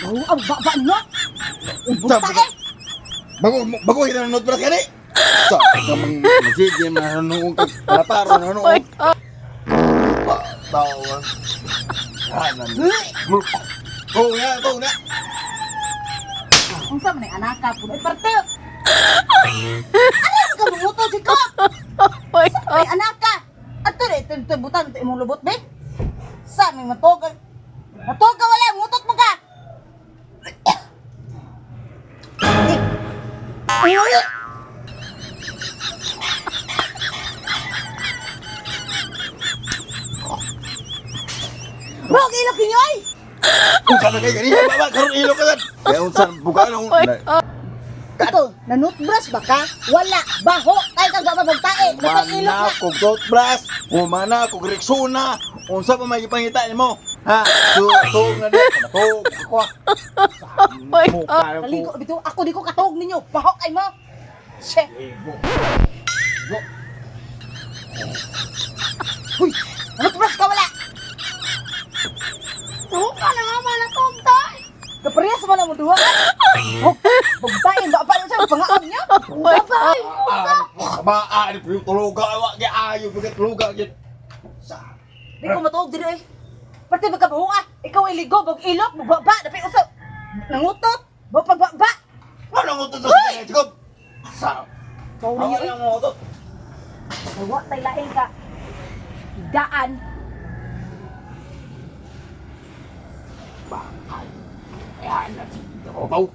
Oh, ang baba nyo. Ubus Sabi ta eh. Bago kita nanonood pala kani. Sa kamang masjid na nanonood ka palaparo na nanonood. Tawan. Kanan. Oh, na, to na. Kung saan man anak ka po. Ay, parte. Ano ka bumuto si ko? Ay, anak ka. Ato rin, ito butang, ito imong lubot, be. Saan may matog? Matog ka wala, mutot mo ka. Ay, Bro, ilok ninyo ay! Unsa na kay gani? Baba karon ilo ka dan. Kaya unsa buka na. Ito, nanutbrush ba ka? Wala, baho, tayo kang bababagtae. Nakang ilok Mana na. ko toothbrush, humana ko Rexona. Unsa pa may ipangita nimo? Ha? So na di ko ako. Kaligo, bito, ako di ko katog ninyo. Baho kay mo. Che. Huy, nanutbrush ka wala. Tuwa ka na nga man akong tay. Kaparehas mo na mo duha ka. Oh, bagtae, ba pa sa pangaon niyo? Babay. Ba di yung tuluga wa gi ayo bigat tuluga gid. Sa Di ko matuog diri eh. Pati ba ka baho ah? Ikaw ay ligo, bag ilok, baba, dapat usaw. Nangutot, baba. ano mo to sa tigod? Sa Kau ninyo eh. mo to. Wa tay lain ka. Daan. Bakal. Ayan na si Tau.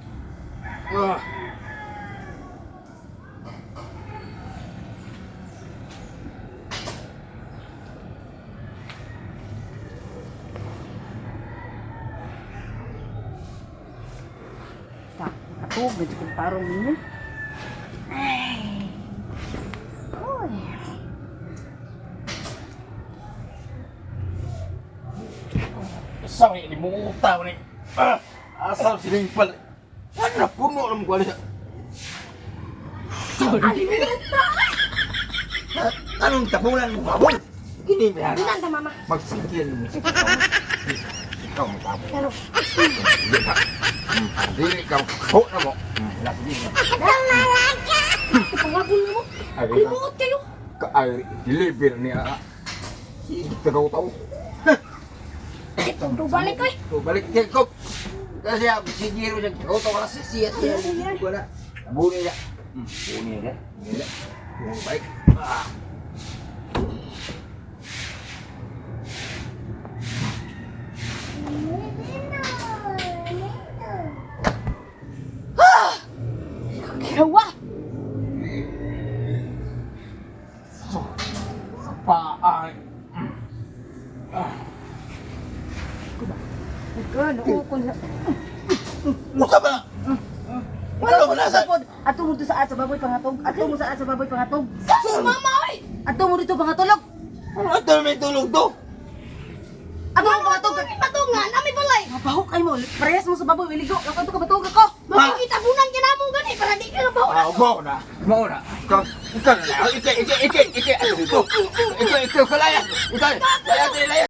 Katog, medyo kong tarong ninyo. Ay. Uy. Sa may limuta ni. Asal siling pal. Ano puno lang ko alisa. Anong tabunan mo babol? Kini ba? Binanda mama. Magsigyan mo. Ikaw mo tabo. Pero, Dili ka ho na mo. Lagi na. pangabol mo. Limuot kayo. Ay deliver ni a. Ikaw tao. Ito, balik ko eh. So balik ko. Kasi sige ro siya. Ikaw tao kasi siya. Wala. Buni niya. Buni niya. Baik. Ginawa. Paan. Ikaw, naukon sa... Musa ba? Ano ba nasa? Ato mo to sa at sa baboy pangatog. Ato mo sa at sa baboy pangatog. Sus, mama oy. Ato mo dito pangatulog. Ano ito may tulog to? Ato mo pangatog. Patungan, ami balay. Mapahok ay mo. Parehas mo sa baboy. Iligo. Lakon to ka batog ako. Makikita bunan kinamo gani para di ka na bawa. Mau na. Mau na. Ikaw na. Ikaw. Ikaw kalaya. Ikaw. Laya.